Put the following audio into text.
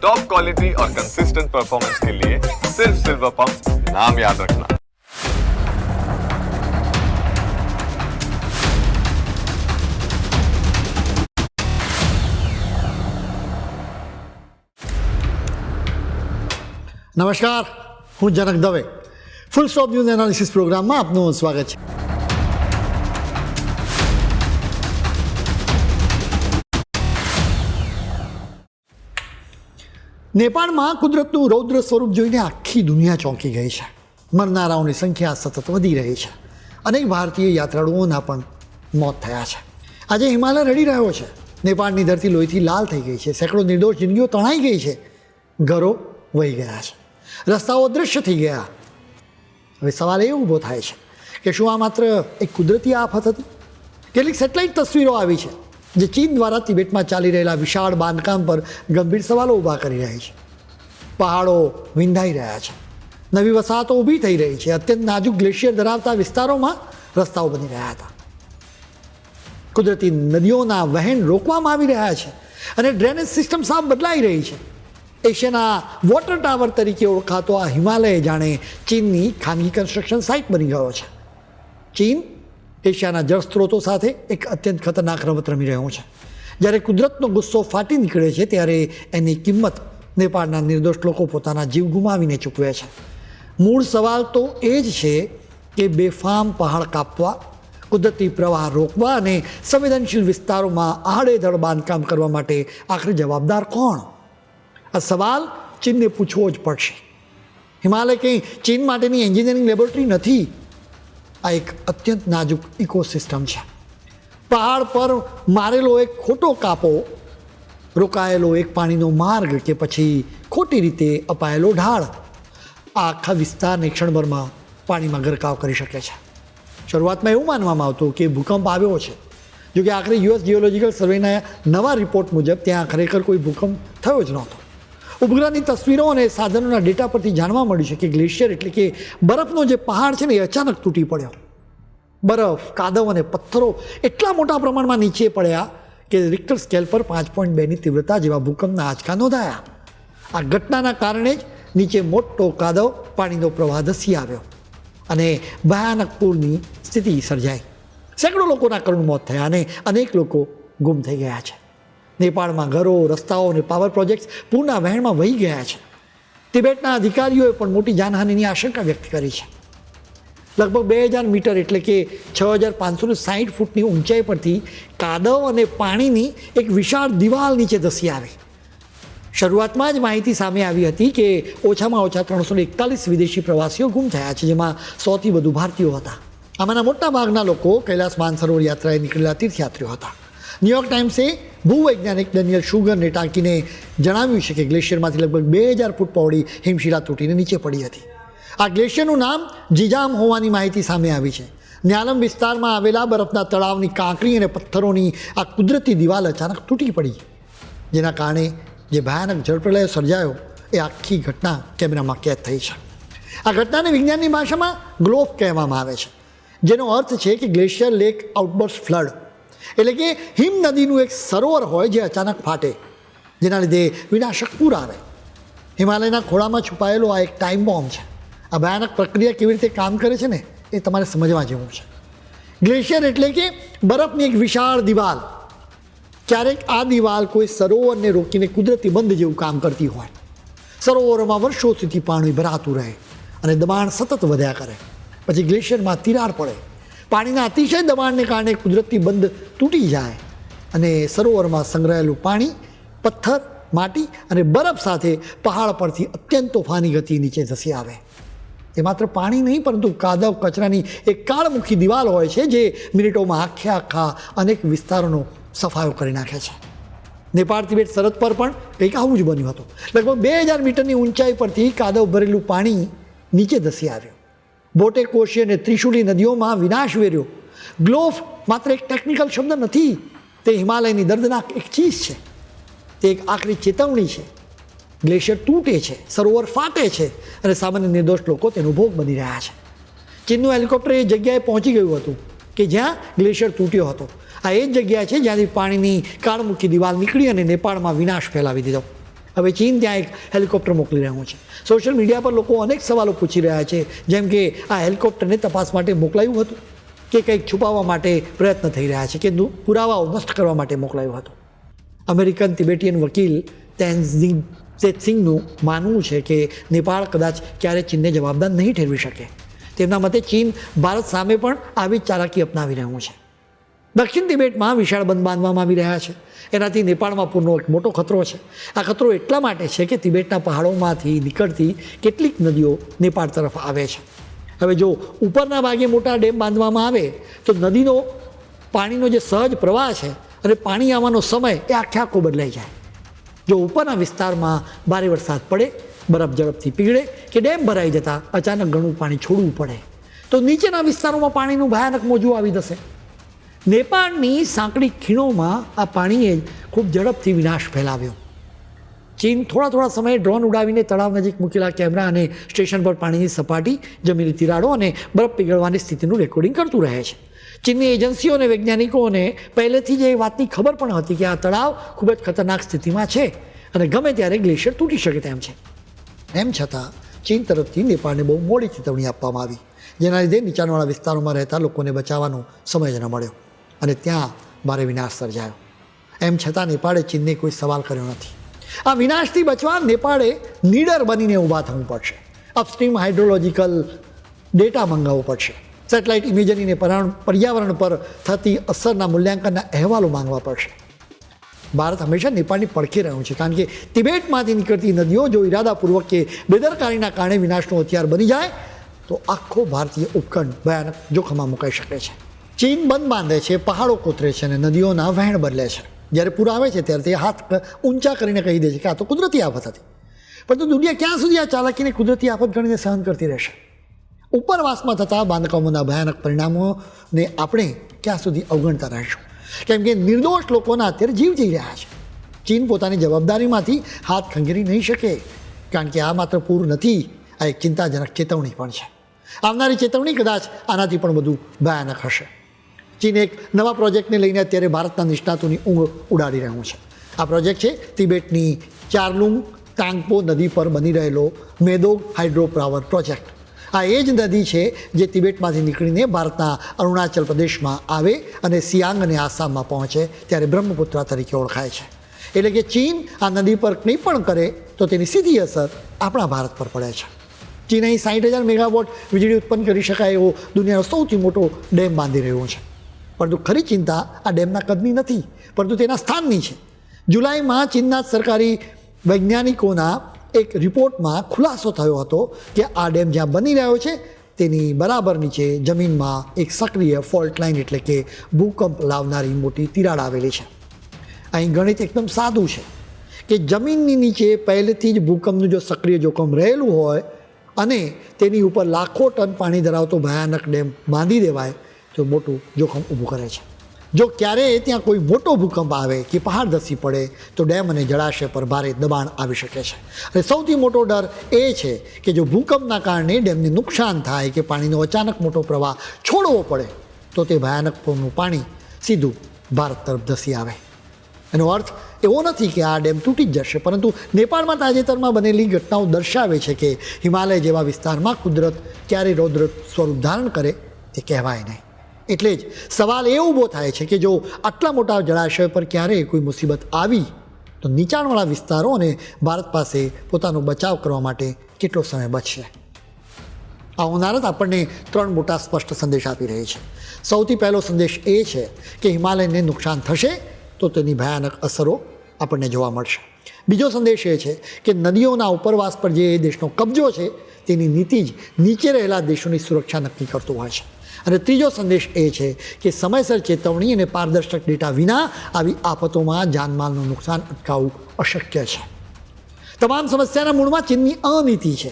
Top quality और consistent performance के लिए सिर्फ सिल्वर पंप नाम याद रखना। નમસ્કાર, હું Janak Dave. Full stop news analysis પ્રોગ્રામમાં આપનું સ્વાગત છે. નેપાળમાં કુદરતનું રૌદ્ર સ્વરૂપ જોઈને આખી દુનિયા ચોંકી ગઈ છે. મરનારાઓની સંખ્યા સતત વધી રહી છે. અનેક ભારતીય યાત્રાળુઓના પણ મોત થયા છે. આજે હિમાલય રડી રહ્યો છે. નેપાળની ધરતી લોહીથી લાલ થઈ ગઈ છે. સેંકડો નિર્દોષ જિંદગીઓ તણાઈ ગઈ છે. ઘરો વહી ગયા છે. રસ્તાઓ અદૃશ્ય થઈ ગયા. હવે સવાલ એ ઊભો થાય છે કે શું આ માત્ર એક કુદરતી આફત હતી? કેટલીક સેટેલાઇટ તસવીરો આવી છે જે ચીન દ્વારા તિબેટમાં ચાલી રહેલા વિશાળ બાંધકામ પર ગંભીર સવાલો ઊભા કરી રહી છે. પહાડો વિંધાઈ રહ્યા છે. નવી વસાહતો ઊભી થઈ રહી છે. અત્યંત નાજુક ગ્લેશિયર ધરાવતા વિસ્તારોમાં રસ્તાઓ બની રહ્યા હતા. કુદરતી નદીઓના વહેણ રોકવામાં આવી રહ્યા છે અને ડ્રેનેજ સિસ્ટમ સાફ બદલાઈ રહી છે. એશિયાના વોટર ટાવર તરીકે ઓળખાતો આ હિમાલય જાણે ચીનની ખાનગી કન્સ્ટ્રક્શન સાઇટ બની ગયો છે. ચીન એશિયાના જળસ્ત્રોતો સાથે એક અત્યંત ખતરનાક રમત રમી રહ્યું છે. જ્યારે કુદરતનો ગુસ્સો ફાટી નીકળે છે ત્યારે એની કિંમત નેપાળના નિર્દોષ લોકો પોતાના જીવ ગુમાવીને ચૂકવે છે. મૂળ સવાલ તો એ જ છે કે બેફામ પહાડ કાપવા, કુદરતી પ્રવાહ રોકવા અને સંવેદનશીલ વિસ્તારોમાં આડેધડ બાંધકામ કરવા માટે આખરે જવાબદાર કોણ? આ સવાલ ચીનને પૂછવો જ પડશે. હિમાલય કંઈ ચીન માટેની એન્જિનિયરિંગ લેબોરેટરી નથી. આ એક અત્યંત નાજુક ઇકોસિસ્ટમ છે. પહાડ પર મારેલો એક ખોટો કાપો, રોકાયેલો એક પાણીનો માર્ગ કે પછી ખોટી રીતે અપાયેલો ઢાળ આ આખા વિસ્તારને ક્ષણભરમાં પાણીમાં ગરકાવ કરી શકે છે. શરૂઆતમાં એવું માનવામાં આવતું કે ભૂકંપ આવ્યો છે. જોકે આખરે યુએસ જીઓલોજીકલ સર્વેના નવા રિપોર્ટ મુજબ ત્યાં ખરેખર કોઈ ભૂકંપ થયો જ નહોતો. ઉપગ્રહની તસવીરો અને સાધનોના ડેટા પરથી જાણવા મળ્યું છે કે ગ્લેશિયર એટલે કે બરફનો જે પહાડ છે ને એ અચાનક તૂટી પડ્યો. બરફ, કાદવ અને પથ્થરો એટલા મોટા પ્રમાણમાં નીચે પડ્યા કે રિક્ટર સ્કેલ પર 5.2ની તીવ્રતા જેવા ભૂકંપના આંચકા નોંધાયા. આ ઘટનાના કારણે જ નીચે મોટો કાદવ, પાણીનો પ્રવાહ ધસી આવ્યો અને ભયાનક પૂરની સ્થિતિ સર્જાઈ. સેંકડો લોકોના કરુણ મોત થયા અને અનેક લોકો ગુમ થઈ ગયા છે. નેપાળમાં ઘરો, રસ્તાઓ અને પાવર પ્રોજેક્ટ્સ પૂરના વહેણમાં વહી ગયા છે. તિબેટના અધિકારીઓએ પણ મોટી જાનહાનિની આશંકા વ્યક્ત કરી છે. લગભગ 2000 મીટર એટલે કે 6560 ફૂટની ઊંચાઈ પરથી કાદવ અને પાણીની એક વિશાળ દિવાલ નીચે ધસી આવી. શરૂઆતમાં જ માહિતી સામે આવી હતી કે ઓછામાં ઓછા 341 વિદેશી પ્રવાસીઓ ગુમ થયા છે, જેમાં 100થી વધુ ભારતીયો હતા. આમાંના મોટા ભાગના લોકો કૈલાસ માનસરોવર યાત્રાએ નીકળેલા તીર્થયાત્રીઓ હતા. ન્યૂયોર્ક ટાઈમ્સે ભૂવૈજ્ઞાનિક ડેનિયલ શુગરને ટાંકીને જણાવ્યું છે કે ગ્લેશિયરમાંથી લગભગ 2000 ફૂટ પહોળી હિમશિલા તૂટીને નીચે પડી હતી. આ ગ્લેશિયરનું નામ જીજામ હોવાની માહિતી સામે આવી છે. ન્યાલમ વિસ્તારમાં આવેલા બરફના તળાવની કાંકરી અને પથ્થરોની આ કુદરતી દિવાલ અચાનક તૂટી પડી, જેના કારણે જે ભયાનક જળપ્રલય સર્જાયો એ આખી ઘટના કેમેરામાં કેદ થઈ છે. આ ઘટનાને વિજ્ઞાનની ભાષામાં ગ્લોફ કહેવામાં આવે છે, જેનો અર્થ છે કે ગ્લેશિયર લેક આઉટબર્સ્ટ ફ્લડ, એટલે કે હિમ નદીનું એક સરોવર હોય જે અચાનક ફાટે, જેના લીધે વિનાશક પૂર આવે. હિમાલયના ખોળામાં છુપાયેલો આ એક ટાઈમ બોમ્બ છે. આ ભયાનક પ્રક્રિયા કેવી રીતે કામ કરે છે ને એ તમારે સમજવા જેવું છે. ગ્લેશિયર એટલે કે બરફની એક વિશાળ દિવાલ. ક્યારેક આ દિવાલ કોઈ સરોવરને રોકીને કુદરતી બંધ જેવું કામ કરતી હોય. સરોવરોમાં વર્ષો સુધી પાણી ભરાતું રહે અને દબાણ સતત વધ્યા કરે. પછી ગ્લેશિયરમાં તિરાડ પડે. પાણીના અતિશય દબાણને કારણે કુદરતી બંધ તૂટી જાય અને સરોવરમાં સંગ્રહાયેલું પાણી, પથ્થર, માટી અને બરફ સાથે પહાડ પરથી અત્યંત તોફાની ગતિ નીચે ધસી આવે. એ માત્ર પાણી નહીં પરંતુ કાદવ, કચરાની એક કાળમુખી દિવાલ હોય છે જે મિનિટોમાં આખા અનેક વિસ્તારોનો સફાયો કરી નાખે છે. નેપાળ તિબેટ સરહદ પર પણ કંઈક આવું જ બન્યું હતું. લગભગ 2000 મીટરની ઊંચાઈ પરથી કાદવ ભરેલું પાણી નીચે ધસી આવ્યું. બોટે, કોશી અને ત્રિશુલી નદીઓમાં વિનાશ વેર્યો. ગ્લોફ માત્ર એક ટેકનિકલ શબ્દ નથી, તે હિમાલયની દર્દનાક એક ચીજ છે. તે એક આખરી ચેતવણી છે. ગ્લેશિયર તૂટે છે, સરોવર ફાટે છે અને સામાન્ય નિર્દોષ લોકો તેનો ભોગ બની રહ્યા છે. ચીનનું હેલિકોપ્ટર એ જગ્યાએ પહોંચી ગયું હતું કે જ્યાં ગ્લેશિયર તૂટ્યો હતો. આ એ જ જગ્યા છે જ્યાંથી પાણીની કાળમુખી દિવાલ નીકળી અને નેપાળમાં વિનાશ ફેલાવી દીધો. હવે ચીન ત્યાં એક હેલિકોપ્ટર મોકલી રહ્યું છે. સોશિયલ મીડિયા પર લોકો અનેક સવાલો પૂછી રહ્યા છે, જેમ કે આ હેલિકોપ્ટરને તપાસ માટે મોકલાયું હતું કે કંઈક છુપાવવા માટે પ્રયત્ન થઈ રહ્યા છે કે પુરાવાઓ નષ્ટ કરવા માટે મોકલાયું હતું. અમેરિકન તિબેટિયન વકીલ તેનસિંગનું માનવું છે કે નેપાળ કદાચ ક્યારે ચીનને જવાબદાર નહીં ઠેરવી શકે. તેમના મતે ચીન ભારત સામે પણ આવી જ ચાલાકી અપનાવી રહ્યું છે. દક્ષિણ તિબેટમાં વિશાળ બંધ બાંધવામાં આવી રહ્યા છે. એનાથી નેપાળમાં પૂરનો એક મોટો ખતરો છે. આ ખતરો એટલા માટે છે કે તિબેટના પહાડોમાંથી નીકળતી કેટલીક નદીઓ નેપાળ તરફ આવે છે. હવે જો ઉપરના ભાગે મોટા ડેમ બાંધવામાં આવે તો નદીનો પાણીનો જે સહજ પ્રવાહ છે અને પાણી આવવાનો સમય એ આખો બદલાઈ જાય. જો ઉપરના વિસ્તારમાં ભારે વરસાદ પડે, બરફ ઝડપથી પીગળે કે ડેમ ભરાઈ જતાં અચાનક ઘણું પાણી છોડવું પડે તો નીચેના વિસ્તારોમાં પાણીનું ભયાનક મોજું આવી જશે. નેપાળની સાંકડી ખીણોમાં આ પાણીએ ખૂબ ઝડપથી વિનાશ ફેલાવ્યો. ચીન થોડા સમયે ડ્રોન ઉડાવીને તળાવ નજીક મૂકેલા કેમેરા અને સ્ટેશન પર પાણીની સપાટી, જમીની તિરાડો અને બરફ પીગળવાની સ્થિતિનું રેકોર્ડિંગ કરતું રહે છે. ચીનની એજન્સીઓ અને વૈજ્ઞાનિકોને પહેલેથી જ એ વાતની ખબર પણ હતી કે આ તળાવ ખૂબ જ ખતરનાક સ્થિતિમાં છે અને ગમે ત્યારે ગ્લેશિયર તૂટી શકે તેમ છે. એમ છતાં ચીન તરફથી નેપાળને બહુ મોડી ચેતવણી આપવામાં આવી, જેના લીધે નીચાણવાળા વિસ્તારોમાં રહેતા લોકોને બચાવવાનો સમય જ ન મળ્યો અને ત્યાં ભારે વિનાશ સર્જાયો. એમ છતાં નેપાળે ચીનને કોઈ સવાલ કર્યો નથી. આ વિનાશથી બચવા નેપાળે નીડર બનીને ઊભા થવું પડશે. અપસ્ટ્રીમ હાઇડ્રોલોજિકલ ડેટા મંગાવવો પડશે. સેટેલાઇટ ઇમેજરીને પર્યાવરણ પર થતી અસરના મૂલ્યાંકનના અહેવાલો માંગવા પડશે. ભારત હંમેશા નેપાળની પડખે રહ્યું છે, કારણ કે તિબેટમાંથી નીકળતી નદીઓ જો ઇરાદાપૂર્વક કે બેદરકારીના કારણે વિનાશનું હથિયાર બની જાય તો આખો ભારતીય ઉપખંડ ભયાનક જોખમમાં મુકાઈ શકે છે. ચીન બંધ બાંધે છે, પહાડો કોતરે છે અને નદીઓના વહેણ બદલે છે. જ્યારે પૂર આવે છે ત્યારે તે હાથ ઊંચા કરીને કહી દે છે કે આ તો કુદરતી આફત હતી. પરંતુ દુનિયા ક્યાં સુધી આ ચાલાકીને કુદરતી આફત ગણીને સહન કરતી રહેશે? ઉપરવાસમાં થતા બાંધકામોના ભયાનક પરિણામોને આપણે ક્યાં સુધી અવગણતા રહીશું? કેમ કે નિર્દોષ લોકોના અત્યારે જીવ જઈ રહ્યા છે. ચીન પોતાની જવાબદારીમાંથી હાથ ખંખેરી નહીં શકે, કારણ કે આ માત્ર પૂર નથી, આ એક ચિંતાજનક ચેતવણી પણ છે. આવનારી ચેતવણી કદાચ આનાથી પણ વધુ ભયાનક હશે. ચીન એક નવા પ્રોજેક્ટને લઈને અત્યારે ભારતના નિષ્ણાતોની ઊંઘ ઉડાડી રહ્યું છે. આ પ્રોજેક્ટ છે તિબેટની ચારલુંગ તાંગપો નદી પર બની રહેલો મેદોગ હાઇડ્રો પાવર પ્રોજેક્ટ. આ એ જ નદી છે જે તિબેટમાંથી નીકળીને ભારતના અરુણાચલ પ્રદેશમાં આવે અને સિયાંગ અને આસામમાં પહોંચે ત્યારે બ્રહ્મપુત્રા તરીકે ઓળખાય છે. એટલે કે ચીન આ નદી પર કંઈ પણ કરે તો તેની સીધી અસર આપણા ભારત પર પડે છે. ચીન અહીં 60,000 મેગાવોટ વીજળી ઉત્પન્ન કરી શકાય એવો દુનિયાનો સૌથી મોટો ડેમ બાંધી રહ્યો છે. પરંતુ ખરી ચિંતા આ ડેમના કદની નથી, પરંતુ તેના સ્થાનની છે. જુલાઈમાં ચીનના સરકારી વૈજ્ઞાનિકોના એક રિપોર્ટમાં ખુલાસો થયો હતો કે આ ડેમ જ્યાં બની રહ્યો છે તેની બરાબર નીચે જમીનમાં એક સક્રિય ફોલ્ટ લાઇન એટલે કે ભૂકંપ લાવનારી મોટી તિરાડ આવેલી છે. અહીં ગણિત એકદમ સાદું છે કે જમીનની નીચે પહેલેથી જ ભૂકંપનું જો સક્રિય જોખમ રહેલું હોય અને તેની ઉપર લાખો ટન પાણી ધરાવતો ભયાનક ડેમ બાંધી દેવાય તો મોટું જોખમ ઊભું કરે છે. જો ક્યારેય ત્યાં કોઈ મોટો ભૂકંપ આવે કે પહાડ ધસી પડે તો ડેમ અને જળાશય પર ભારે દબાણ આવી શકે છે. અને સૌથી મોટો ડર એ છે કે જો ભૂકંપના કારણે ડેમને નુકસાન થાય કે પાણીનો અચાનક મોટો પ્રવાહ છોડવો પડે તો તે ભયાનક પૂરનું પાણી સીધું ભારત તરફ ધસી આવે. એનો અર્થ એવો નથી કે આ ડેમ તૂટી જ જશે, પરંતુ નેપાળમાં તાજેતરમાં બનેલી ઘટનાઓ દર્શાવે છે કે હિમાલય જેવા વિસ્તારમાં કુદરત ક્યારે રૌદ્ર સ્વરૂપ ધારણ કરે તે કહેવાય નહીં. એટલે જ સવાલ એ ઊભો થાય છે કે જો આટલા મોટા જળાશય પર ક્યારેય કોઈ મુસીબત આવી તો નીચાણવાળા વિસ્તારો અને ભારત પાસે પોતાનો બચાવ કરવા માટે કેટલો સમય બચશે? આ હોનારત આપણને 3 મોટા સ્પષ્ટ સંદેશ આપી રહી છે. સૌથી પહેલો સંદેશ એ છે કે હિમાલયને નુકસાન થશે તો તેની ભયાનક અસરો આપણને જોવા મળશે. બીજો સંદેશ એ છે કે નદીઓના ઉપરવાસ પર જે દેશનો કબજો છે તેની નીતિ જ નીચે રહેલા દેશોની સુરક્ષા નક્કી કરતું હોય છે. અને ત્રીજો સંદેશ એ છે કે સમયસર ચેતવણી અને પારદર્શક ડેટા વિના આવી આફતોમાં જાનમાલનું નુકસાન અટકાવવું અશક્ય છે. તમામ સમસ્યાના મૂળમાં ચીનની અનીતિ છે.